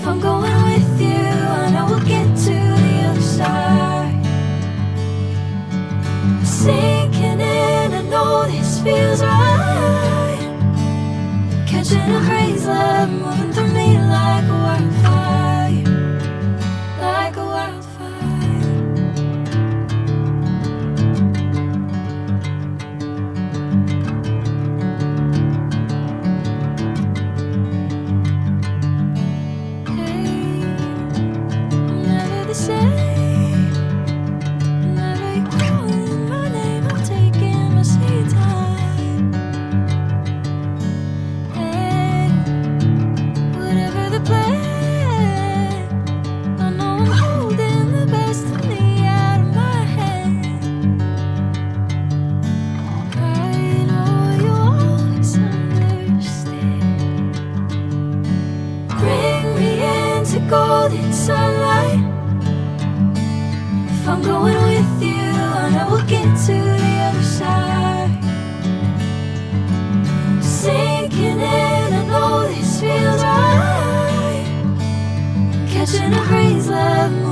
I'm going with you, I know we'll get to the other side. Sinking in, I know this feels right. Catching a crazy love moving through me like a wildfire, like a wildfire. Golden sunlight. If I'm going with you, I know we'll get to the other side. Sinking in, I know this feels right. Catching a crazy love.